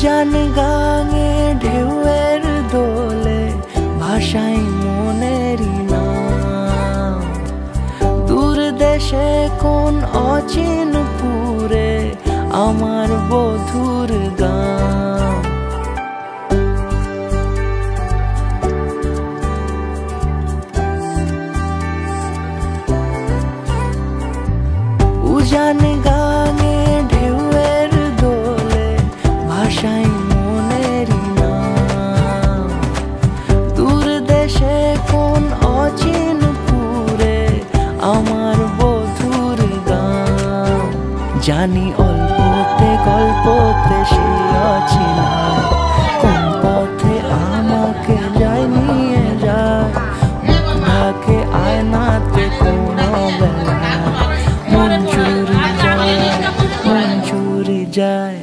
উজান গাঙে ঢেউয়ের দোলে ভাষাই মনেরই নাম। দূর দেশে কোন অচিন পুরে আমার বধুর গান। উজান গাঙে ঢেউয়ের দোলে ভাষাই মনেরই নাম। দূর দেশে কোন অচিন পুরে আমার বধুর গান। জানি অল্পতে গল্পতে সে অছিলায়, কোন পথে আমাকে যায় নিয়ে যায়। মুখ ঢাকে আয়নাতে কোনো বেলায় মন চুরি যায়, মন চুরি যায়।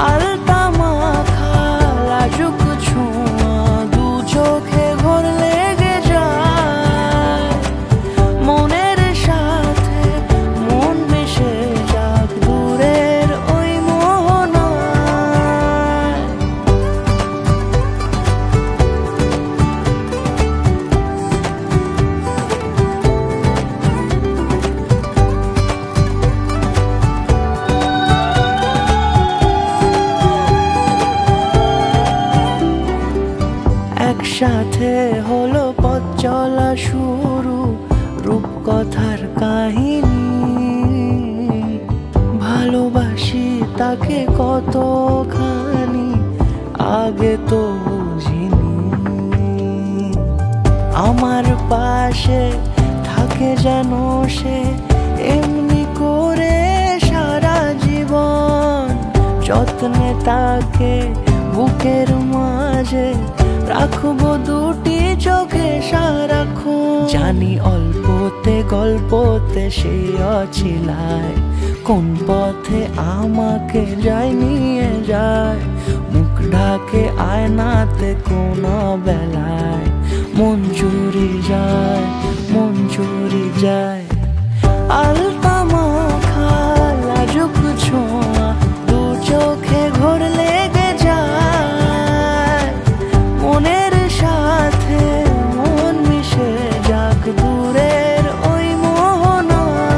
আলতা মাখা লাজুক ছোঁয়া দু চোখে ঘোর লেগে যায়। মনের সাথে মন মিশে যাক দূরের ওই মোহনায়। একসাথে হলো পথ চলা শুরু, রূপকথার কাহিনী। ভালোবাসি তাকে কতখানি আগে তো বুঝিনি। আমার পাশে থাকে যেন সে এমনি করে সারা জীবন। যত্নে তাকে বুকের মাঝে রাখবো দুটি চোখে সারাক্ষণ। জানি অল্পতে গল্পতে সে অছিলায়, কোন পথে আমাকে যায় নিয়ে যায়। মুখ ঢাকে আয়নাতে কোন বেলায় মন চুরি যায়, মন চুরি যায়। আলতা মাখা লাজুক ছোঁয়া দু চোখে ঘোর লেগে যায়। মনের সাথে মন মিশে যাক দূরের ওই মোহনায়।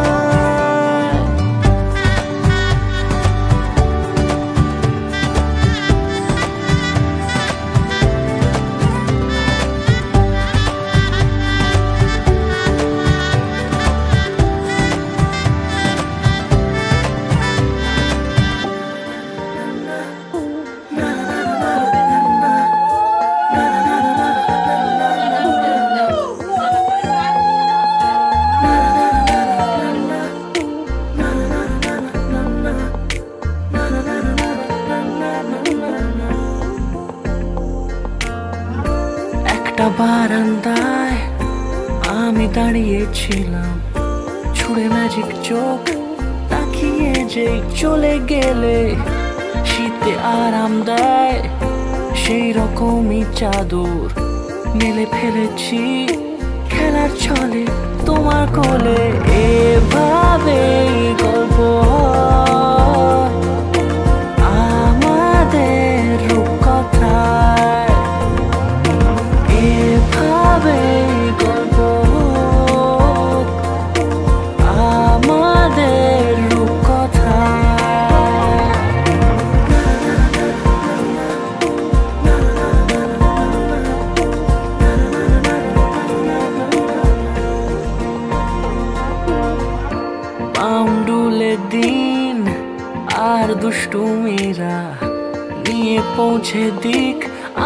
একটা বারান্দায় আমি দাঁড়িয়েছিলাম, ছুড়ে ম্যাজিক চোখ তাকিয়ে যে চলে গেলে। শীতে আরাম দেয় সেই রকমই চাদর মেলে ফেলেছি খেলার ছলে তোমার কোলে। এভাবেই গল্প হয় আমাদের রূপকথায়। এভাবেই গল্প হোক আমাদের রূপকথায়। পাউন্ডুলে দিন আর দুষ্টুমিরা নিয়ে পৌঁছে দিক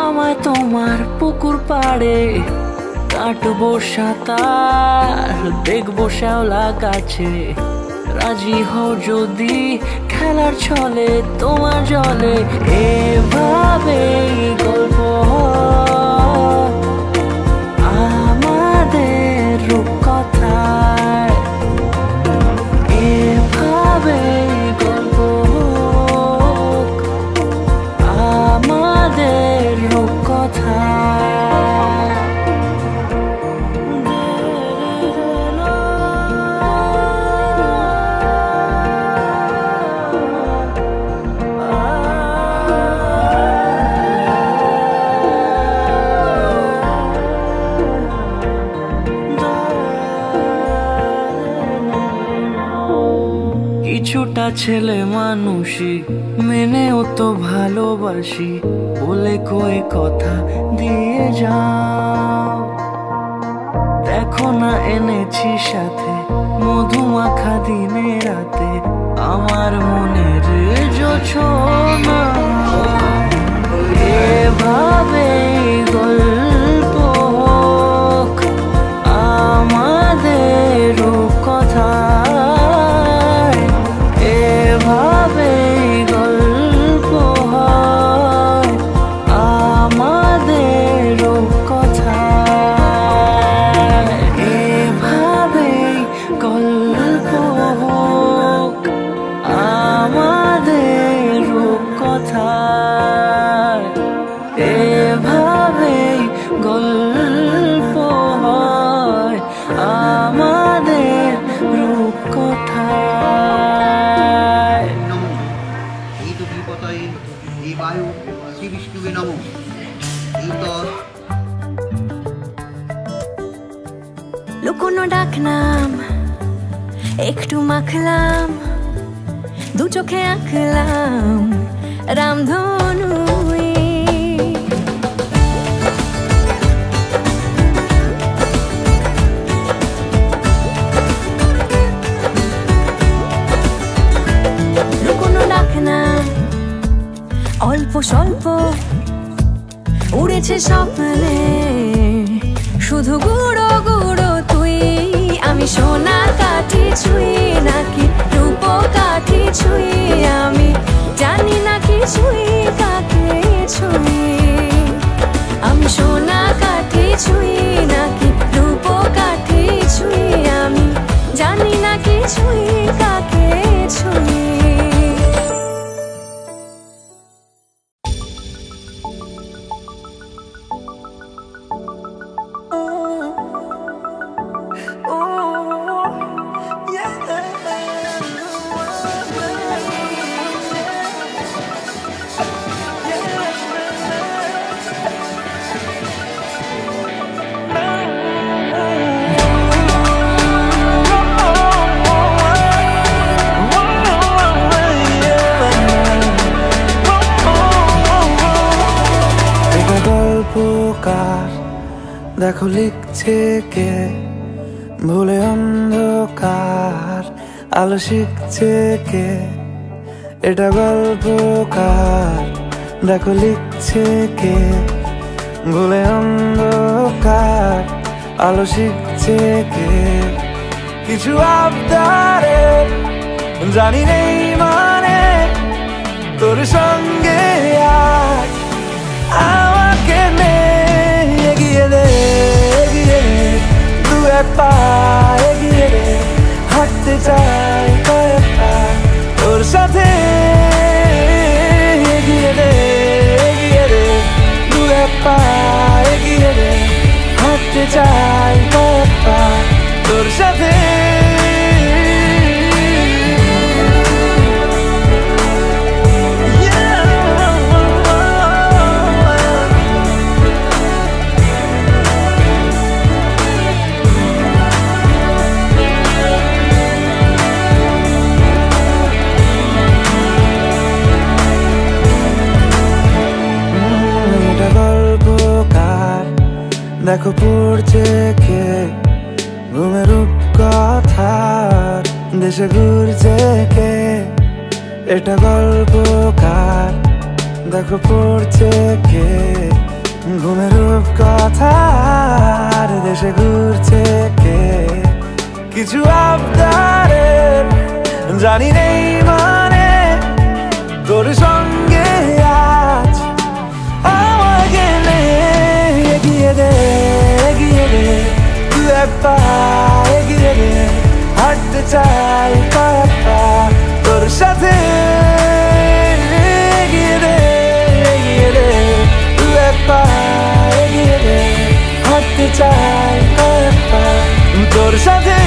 আমায় তোমার পুকুর পাড়ে। কাটবো সাঁতার দেখবো শ্যাওলা গাছে, রাজি হও যদি খেলার ছলে তোমার জলে। এভাবেই গল্প হয় আমাদের রূপকথায়। এভাবেই গল্প হোক আমাদের রূপকথায়। ছেলে মানুষই মেনেও তো ভালোবাসি বলে কয়ে কথা দিয়ে যাও। দেখো না এনেছি সাথে মধুমাখা দিনে রাতে আমার মনের জোছনা। এভাবে গল্প হোক আমাদের কথায়, এভাবে গল্প হয় আমাদের কথায়, এভাবে গল্প হোক আমাদের কথায়, এভাবে গল্প হয় আমাদের রূপকথায়। এই তো বিপদয়ে এই বায়ু শ্রী বিষ্ণুবে নম। এই তো লুকোনো ডাকনাম একটু মাখলাম, দু চোখে আঁকলাম রামধনু। লুকোনো ডাকনাম অল্প স্বল্প উড়েছে স্বপ্নে, শুধু গুঁড়ো গুঁড়ো তুই। আমি সোনা কাঠি ছুঁই নাকি রূপ কাঠি ছুঁই, আমি জানি না কিছুই কাকে ছুঁই। আমি সোনা কাঠি ছুঁই নাকি রূপ কাঠি ছুঁই, আমি জানি না কিছুই কাকে ছুঁই। দেখো লিখছে কে ভুলে অন্ধকার, আলো শিখছে কে এটা গল্পকার। দেখো লিখছে কে ভুলে অন্ধকার, আলো শিখছে কে কিছু আবদারে জানি নেই মানে তোর সঙ্গে আজ আমাকে এগিয়ে দে দু এক পা এগিয়ে দে, হাঁটতে চাই কয়েক পা তোর সাথে। এগিয়ে দে দু এক পা এগিয়ে দে, হাঁটতে চাই কয়েক পা তোর সাথে। দেখো পড়ছে কে ঘুমের রূপকথার, দেশে ঘুরছে কে এটা গল্পকার। দেখো পড়ছে কে ঘুমের রূপকথার, দেশে ঘুরছে কে কিছু আবদারে জানি নেই মানে তোর সঙ্গে আজ আমাকে এগিয়ে দে দু এক পা এগিয়ে দে, হাঁটতে চাই কয়েক পা তোর সাথে। এগিয়ে দে দু এক পা এগিয়ে দে, হাঁটতে চাই কয়েক পা তোর সাথে।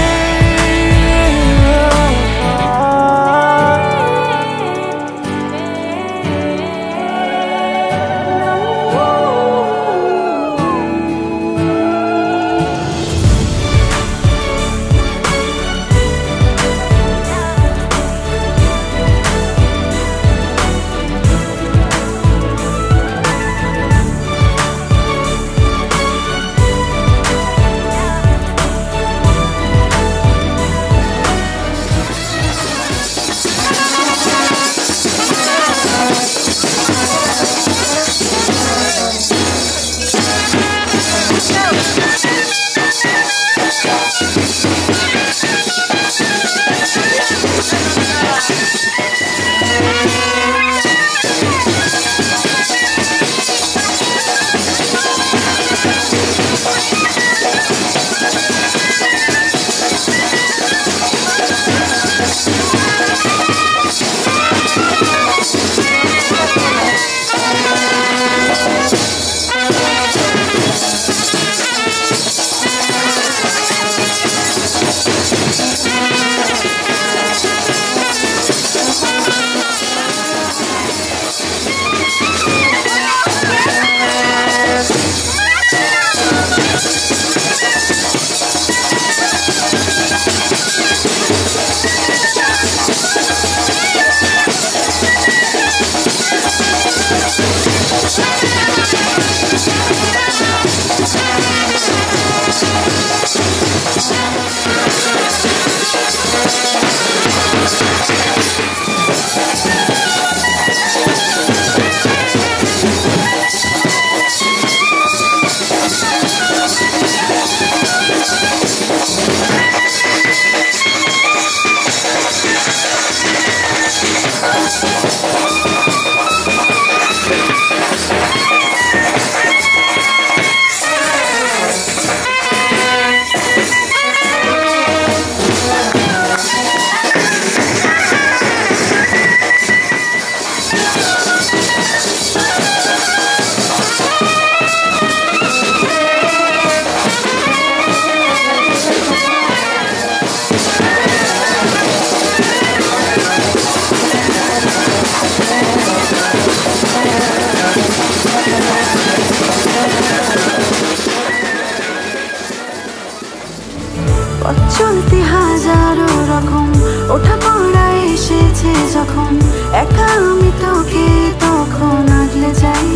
যখন একা আমি তোকে তখন আগলে যাই।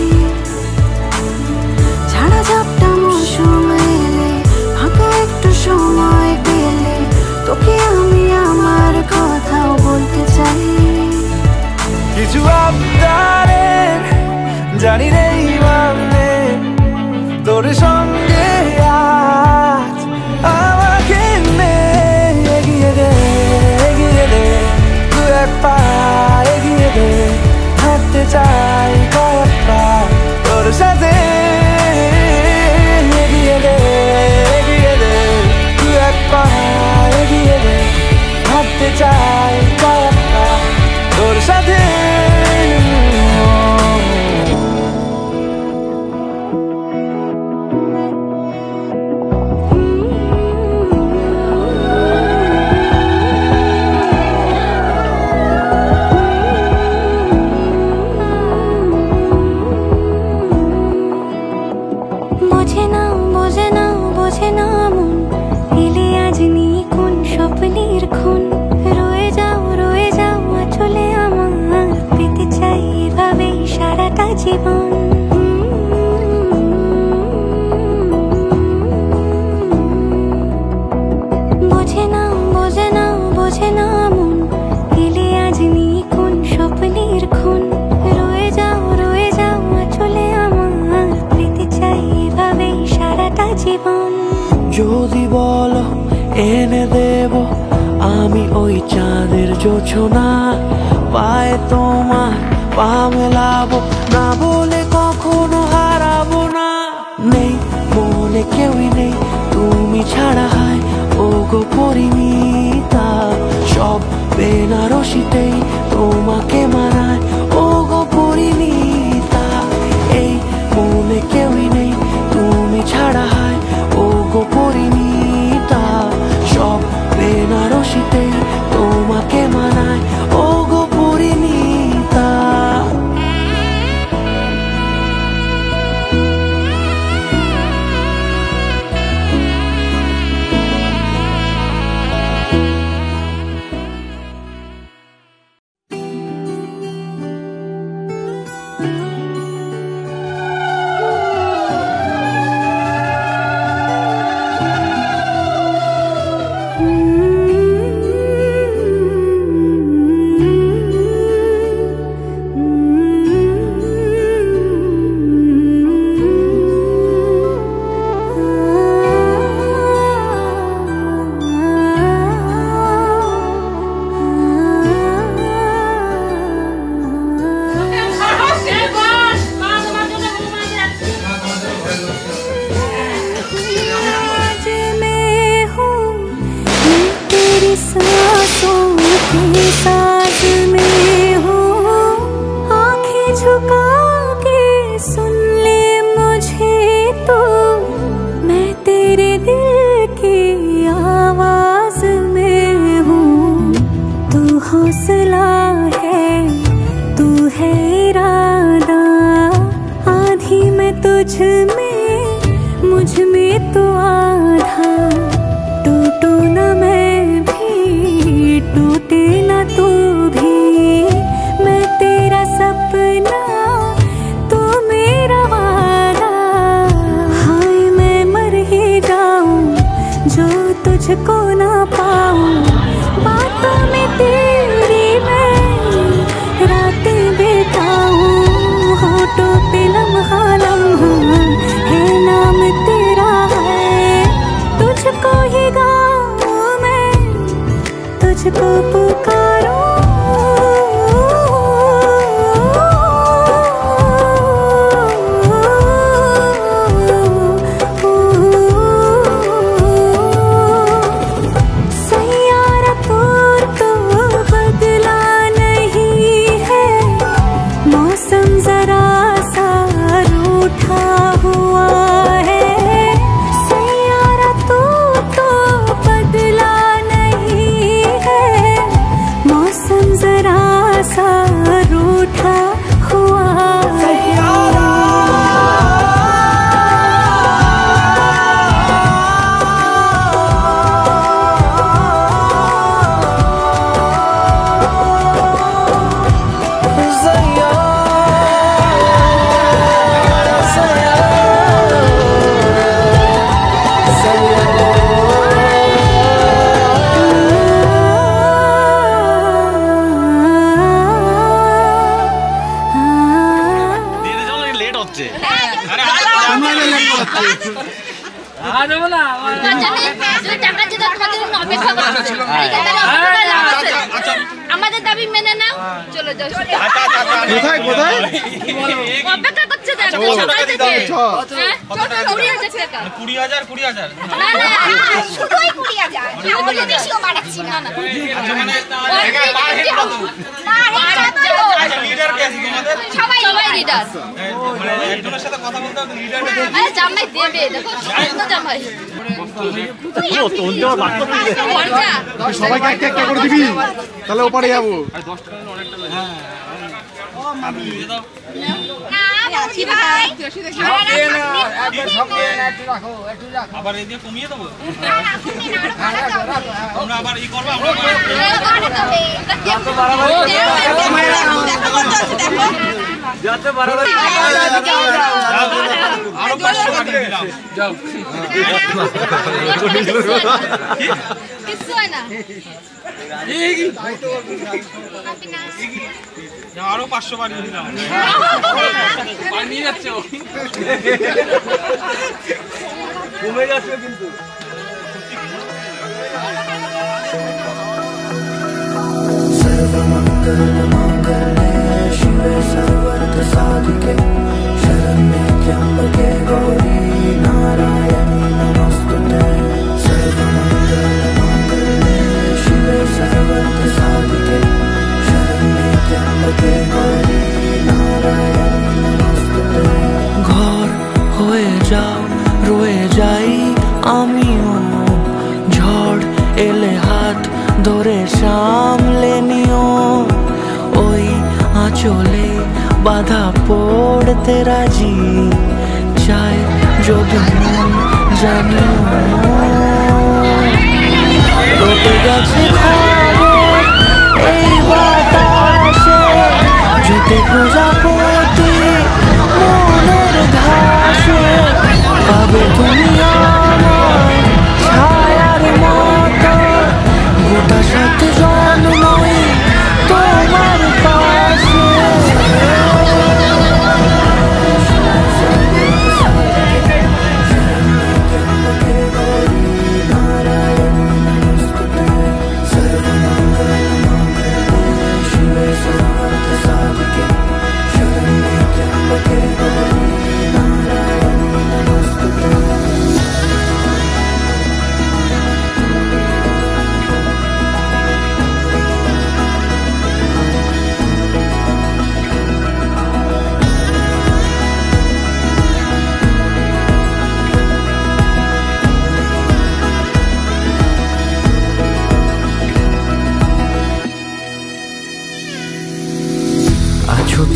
ঝাড়া ঝাপটা মৌসুম এলে ফাঁকা একটু সময় পেলে তোকে আমি আমার কথাও বলতে চাই। কিছু আবদারের জানি নেই মানে তোর সঙ্গে আজ আমাকে এগিয়ে দে দু এক পা এগিয়ে দে, হাঁটতে চাই কয়েক পা তোর সাথে। এগিয়ে দে দু এক পা এগিয়ে দে, হাঁটতে চাই কয়েক পা তোর সাথে। বোঝে না মন এলে আজ নিয়ে কোন স্বপ্নের খুন। রয়ে যাও চলে আমার পেতে চাই এভাবেই সারাটা জীবন। বোঝে না মন এলে আজ নিয়ে কোন স্বপ্নের খুন। রয়ে যাও চলে আমার পেতে চাই এভাবেই সারাটা জীবন। যদি বলো এনে দেব আমি ওই চাঁদের জোছনা, পায়ে তোমার পা মেলাবো, না বলে কখনো হারাবো না। নেই মনে কেউই নেই তুমি ছাড়া, হয় ও গো পরিণীতা। সব বেনারসিতেই তোমাকে মানায় ও গো পরিণীতা। এই মনে কেউই নেই তুমি ছাড়া, হয় ও গো পরিণীতা। সব বেনারসিতেই তোমাকে মানায় ও গো পরিণীতা। तुझको ना पाऊं बातों में तेरी मैं रातें बिताऊं। होठों पे लम्हा लम्हा है नाम तेरा है, तुझको ही गाऊं मैं, तुझको पुकारूं। আমাদের দাবি মেনে নাও, চলে যাও। কোথায় কোথায় অপেক্ষা করছে সকাল থেকে। 20,000 টাকা। 20,000 না না শুধুই 20,000 আমি তো বেশিও বাড়াচ্ছি না আচ্ছা মানে পার হেড কত? আচ্ছা লিডার কে আছে তোমাদের? সবাই লিডার। মানে একজনের সাথে কথা বলতে হবে লিডার কে? আরে জামাই দেবে, দেখো সুন্দর জামাই। সবাইকে একটা একটা করে দিবি, তাহলে ওপারে যাবো। আবার এই দিয়ে কমিয়ে দেবো আমরা, আবার ই করবো আমরা আরো 500 কাটিয়ে দিলাম। কিছু হয় না। আরো 500 বাড়িয়ে দিলাম। নিয়ে যাচ্ছে কমে যাচ্ছে কিন্তু। शिवे सर्वर्थ साधिके शरण्ये त्र्यंबके गौरी नारायणी नमोस्तुते सर्वमंगलमांगल्ये शिवे सर्वर्थ साधिके शरण्ये त्र्यंबके गौरी नारायणी नमोस्तुते। ঘর হয়ে যাও রয়ে যাই আমিও, ঝড় এলে হাত ধরে সামলে নিও, ওই আঁচলে বাধা পড়তে রাজি চাই যদি মন জানিও। রটে গেছে খবর এই বাতাসে, জুটে প্রজাপতি মনের ঘাসে, পাবে তুমি আমায় ছায়ার মতো, গোটা সাথে জন্মই তোমার পাশে।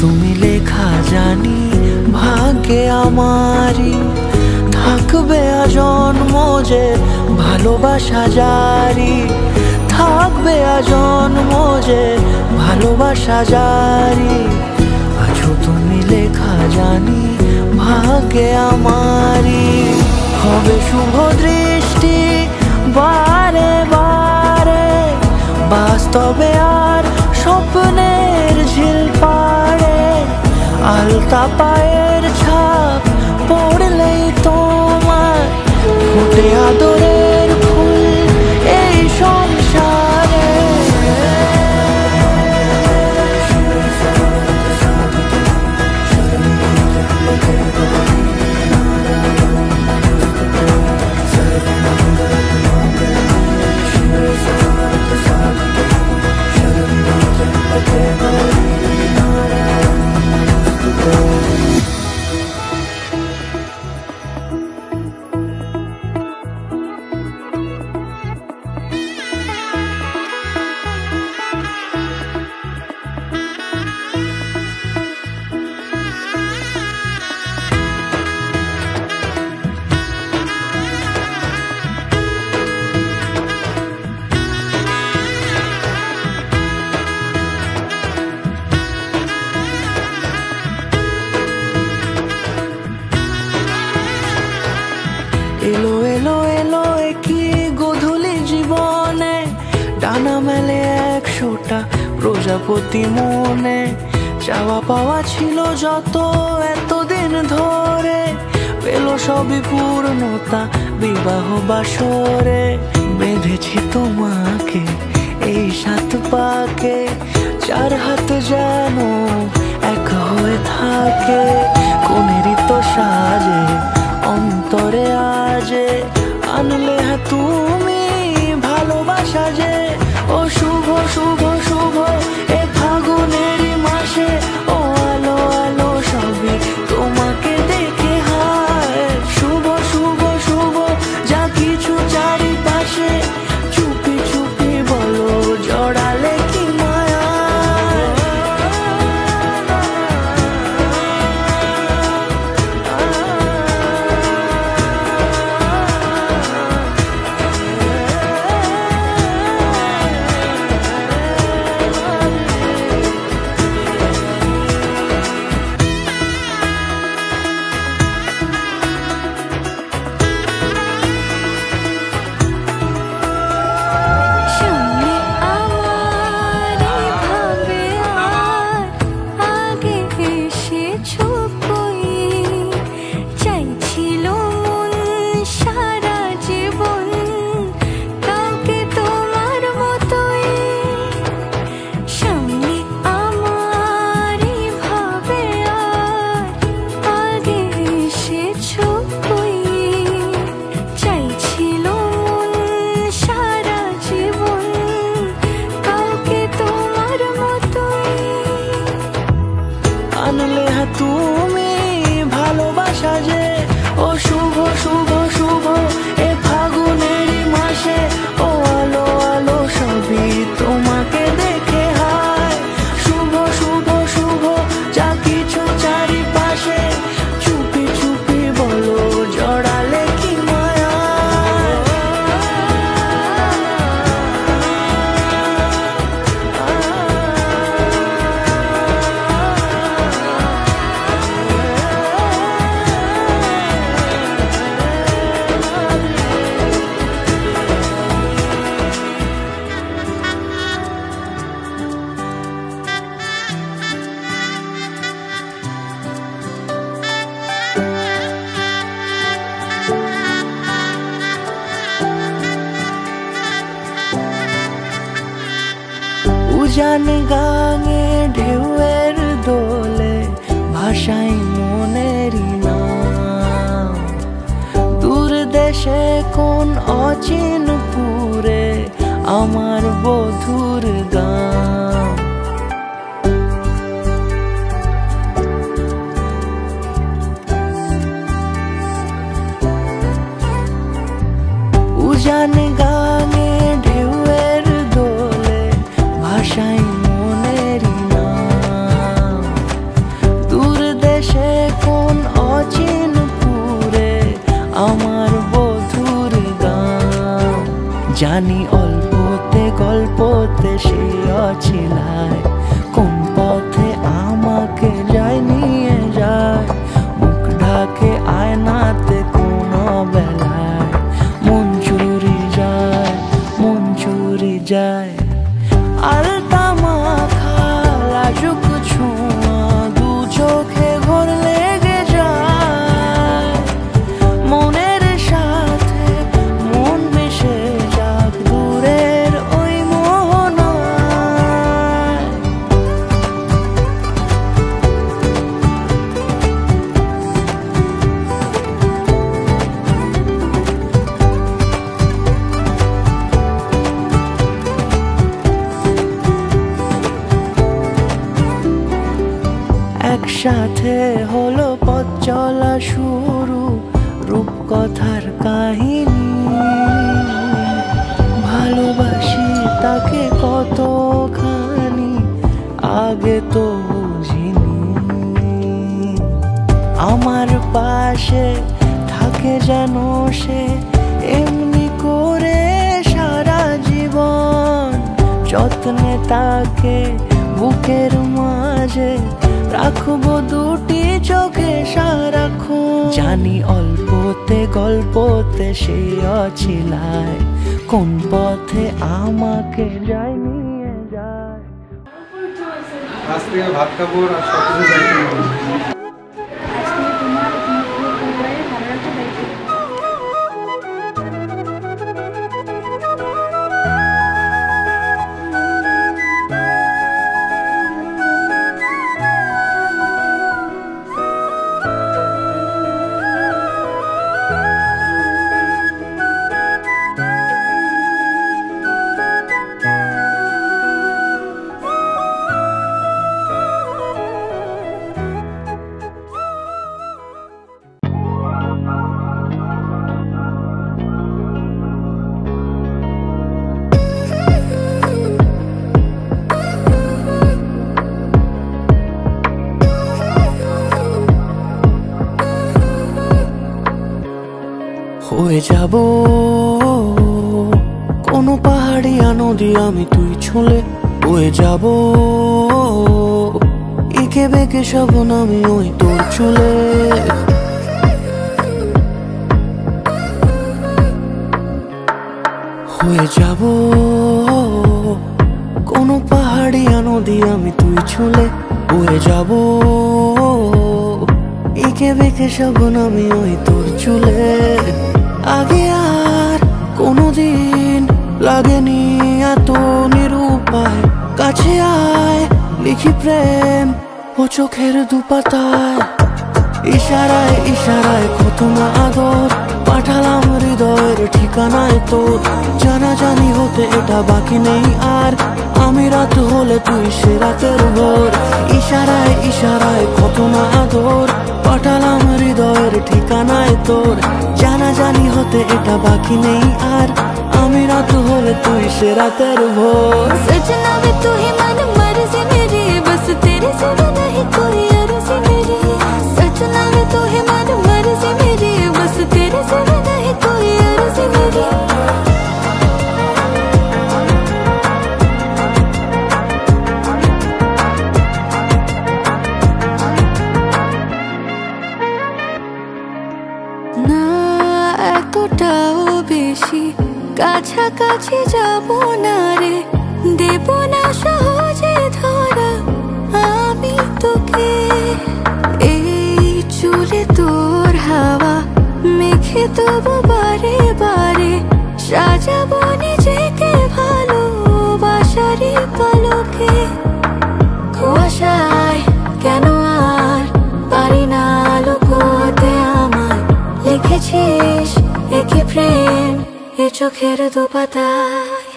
তুমি লেখা জানি ভাগ্যে আমারই, থাকবে আজন্ম যে ভালোবাসা জারি, থাকবে আজন্ম যে ভালোবাসা জারি। আছো তুমি লেখা জানি ভাগ্যে আমারই, হবে শুভ দৃষ্টি বারে বারে, বাস্তবে আর স্বপ্নের ঝিল পাড়ে, আলতা পায়ের ছাপ পড়লেই তোমার ফুটে আদরের ফুল এই সংসারে। এলো এলো এলো কি গোধূলি জীবনে, ডানা মেলে 100টা প্রজাপতি মনে, চাওয়া পাওয়া ছিল যত এতদিন ধরে পেল সবই পূর্ণতা বিবাহ বাসরে। বেঁধেছি তোমাকে এই 7 পাকে, 4 হাত যেন এক হয়ে থাকে। কোনেরই তো সাজে অন্তরে আজে আনলে তুমি ভালোবাসা যে। ও শুভ শুভ শুভ এ ফাগুনেরই মাসে, ও আলো আলো সবই তোমাকে দেখে হায়। শুভ শুভ শুভ যা কিছু চারিপাশে, চুপি চুপি বলো জড়ালে কি মায়া। সামনে আমার ভাবে আর আগে এসেছো কই, চাইছিল মন সারা জীবন কাউকে তোমার মতোই। সামনে আমার ভাবে আর আগে এসেছো কই, চাইছিল মন সারা জীবন কাউকে তোমার মতোই। আনলে তুমি ভালোবাসা যে। ও শুভ শুভ শুভ এ ফাগুনেরই মাসে, ও আলো আলো সবই তোমাকে দেখে হায়। শুভ শুভ শুভ যা কিছু চারিপাশে, চুপি চুপি বলো জড়ালে কি মায়া। উজান গাঙে ঢেউয়ের দোলে ভাষাই মনেরই নাম। দূর দেশে কোন অচিন পুরে আমার বধুর গান। উজান গাঙে ঢেউয়ের দোলে ভাষাই মনেরই নাম। দূর দেশে কোন অচিন পুরে আমার বধুর গান। জানি অল্পতে গল্পতে সে অছিলায়, কোন পথে আমাকে যায় নিয়ে যায়। মুখ ঢাকে আয়নাতে কোন বেলায়, মন চুরি যায় মন চুরি যায়। আলতা মাখা লাজুক ছোঁয়া দু চোখে ঘোর লেগে যায়। মনের সাথে মন মিশে যাক দূরের ওই মোহনায়। একসাথে হলো পথ চলা শুরু, রূপকথার কাহিনী। ভালোবাসি তাকে কতখানি আগে তো বুঝিনি। আমার পাশে থাকে যেন সে এমনি করে সারা জীবন। যত্নে তাকে বুকের মাঝে রাখবো দুটি চোখে সারাক্ষণ। জানি অল্পতে গল্পতে সে অছিলায়, কোন পথে আমাকে যায় নিয়ে যায়। আজ থেকে ভাত কাপড় আর সব কিছু দায়িত্ব। আজকে তোমার পরিবারের ভালো হয়ে যাব কোনো পাহাড়িয়া নদী আমি তুই ছুঁলে হয়ে যাব একে বেঁকে সব আমি ওই তোর চুলে হয়ে যাব কোনো পাহাড়িয়া নদী আমি তুই ছুঁলে হয়ে যাব একে বেঁকে সব আমি ওই তোর চুলে আগে আর কোনোদিন লাগেনি এত নিরুপায় কাছে আয় লিখি প্রেম ও চোখের দুপাতায় ইশারায় ইশারায় কত না আদর পাঠালাম হৃদয়ের ঠিকানায় তোর জানাজানি হতে এটা বাকি নেই আর আমি রাত হলে তুই সে রাতের ভোর ইশারায় ইশারায় কত না আদর পাঠালাম হৃদয়ের ঠিকানায় তোর জানাজানি হতে এটা বাকি নেই আর আমি রাত হলে তুই সে রাতের ভোর सजना वे तू ही मन मर्जी मेरी बस तेरे सिवा नहीं कोई अर्जी मेरी सजना वे तू ही मन मर्जी मेरी बस तेरे सिवा नहीं कोई अर्जी मेरी না এতটাও বেশি কাছাকাছি যাব না রে দেব না সহজে ধরা আমি তোকে এই চুলে তোর হাওয়া মেখে তবু বারে বারে সাজাবো নিজেকে ভালোবাসারই পালকে কুয়াশায় কেন আর পারি না লুকোতে আমায় লিখেছিস একে প্রেম এ চোখের দুপাতায়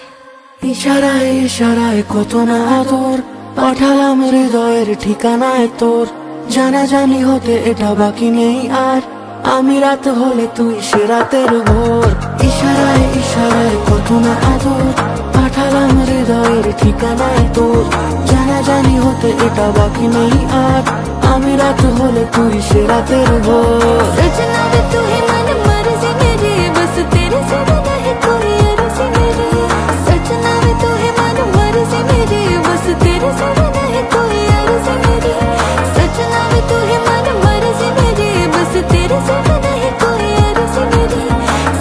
ইশারায় ইশারায় কত না আদর পাঠালাম হৃদয়ের ঠিকানায় তোর জানাজানি হতে এটা বাকি নেই আর আমি রাত হলে তুই সে রাতের ভোর ইশারায় ইশারায় কত না আদর পাঠালাম হৃদয়ের ঠিকানায় তোর জানাজানি হতে এটা বাকি নেই আর আমি রাত হলে তুই সে রাতের ভোর सजना वे तू ही मन मर्जी मेरी बस तेरे सिवा नहीं कोई अर्जी मेरी सजना वे तू ही मन मर्जी मेरी बस तेरे सिवा नहीं कोई अर्जी मेरी सजना वे तू ही मन मर्जी मेरी बस तेरे सिवा नहीं कोई अर्जी मेरी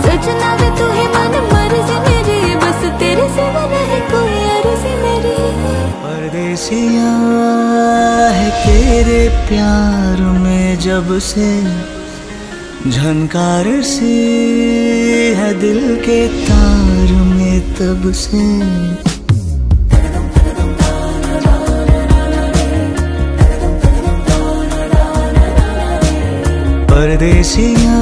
सजना वे तू ही मन मर्जी मेरी बस तेरे सिवा नहीं कोई अर्जी मेरी परदेसिया है तेरे प्यार में जब से झनकार सी है दिल के तार में तब से परदेसिया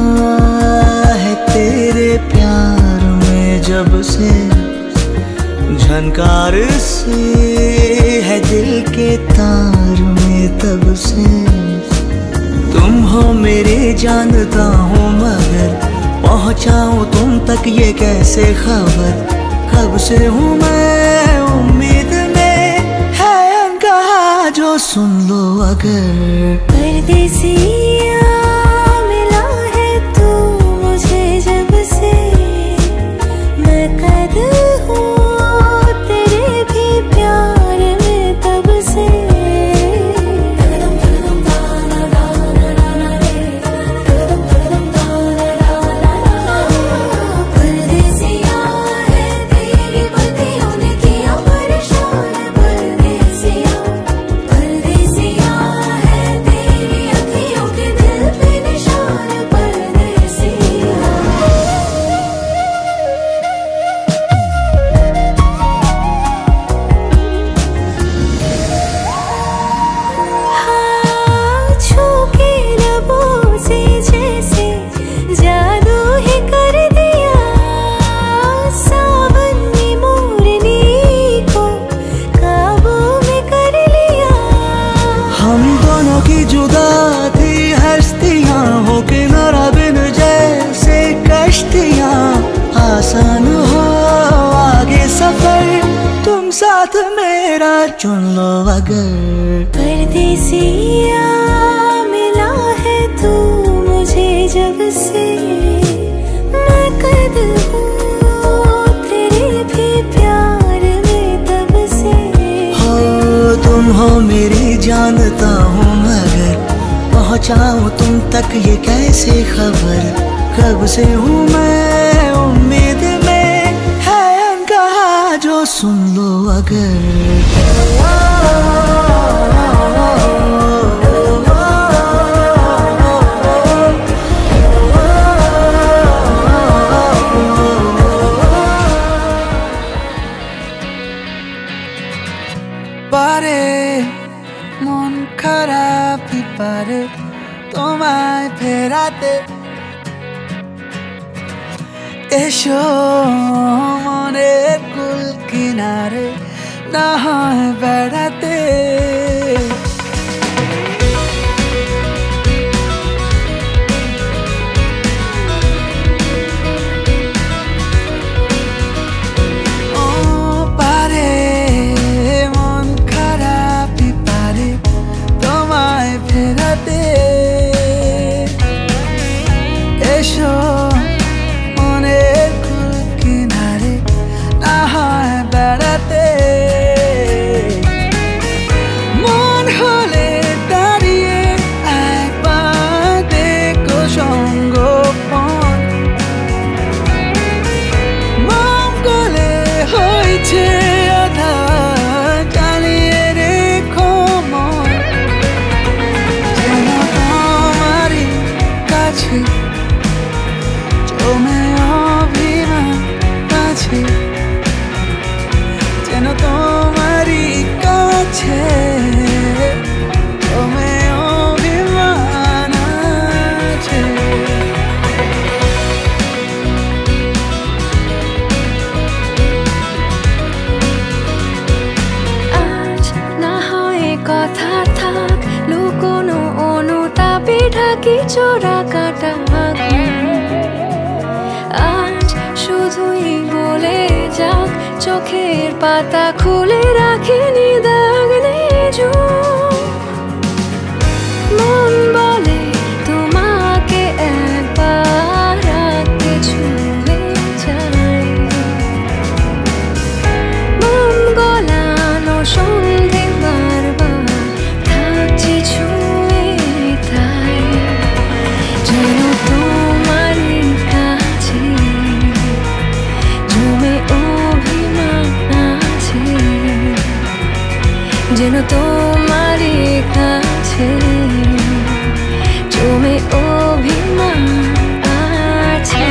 है तेरे प्यार में जब से झनकार सी है दिल के तार में तब से तुम हो मेरे जानता हूँ मगर पहुँचाऊँ तुम तक ये कैसे खबर कब से हूँ मैं उम्मीद में है अनकहा जो सुन लो अगर परदेसिया मिला है तू मुझे जब से मैं कैद हूँ तेरे भी प्यार में तब से परदेसिया है तेरी बत्तियों ने किया परेशान परदेसिया परदेसिया है तेरी अखियों के दिल पे निशान परदेसिया हाँ छू के लबों से जैसे जादू ही कर दिया सावन ने मोरनी को काबू में कर लिया हम दोनों की जुदा थी हस्तियाँ हो किनारा बिन जैसे कश्तियाँ आसान हो आगे सफर तुम साथ मेरा चुन लो अगर परदेसिया मिला है तू मुझे जब से तुम हो मेरी जानता हूँ मगर पहुँचाऊँ तुम तक ये कैसे खबर। कब से हूँ मैं उम्मीद में, है अनकहा जो सुन लो अगर। পারে মন খারাপই পারে তোমায় ফেরাতে, এসো মনের কুল কিনারে না হয় বেড়াতে। চোরা কাটা আজ শুধুই বলে যাক, চোখের পাতা খুলে রাখিনি দাগ নেই। মন বলে তোমাকে একবার রাখতে ছুঁয়ে যাই, মন গলানো সন্ধে বারবার থাকছি ছুঁয়ে, তাই যেন তোমারই কাছে জমে অভিমান আছে, যেন তোমারই কাছে জমে অভিমান আছে।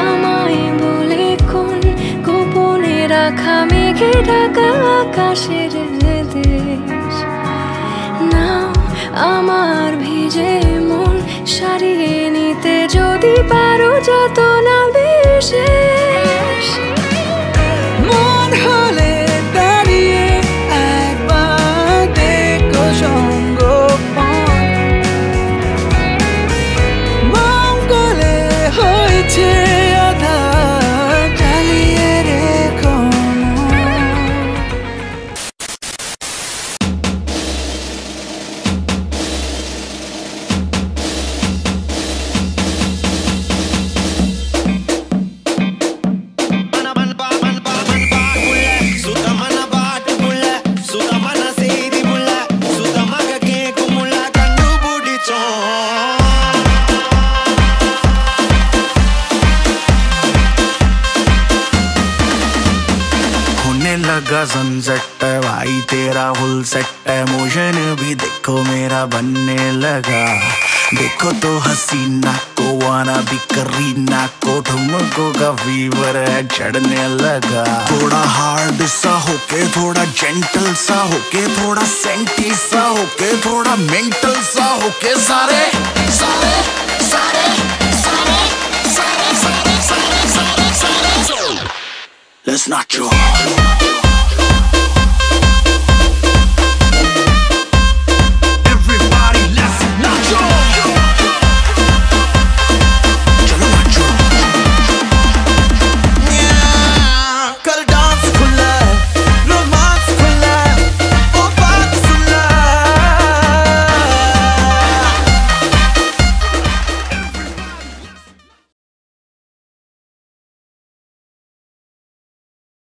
আমায় বলে কোন গোপনে রাখা মেঘে ঢাকা আকাশের দেশ, নাও আমার ভিজে মন সারিয়ে নিতে যদি পারো যত না বিশেষ। মন হলে দাঁড়িয়ে একবার দেখো সঙ্গোপন, মঙ্গলে হয়েছে আধা জ্বালিয়ে রেখো लगा सनसेट भाई तेरा फुल सेट है, मोशन भी देखो मेरा बनने लगा। देखो तो हसीना को वाना भी करीना को ठुमको का फीवर है चढ़ने लगा। थोड़ा हार्ड सा होके थोड़ा जेंटल सा होके थोड़ा सेंटी सा होके थोड़ा मेंटल सा होके सारे सारे सारे सारे सारे सारे सारे सारे Let's not joke.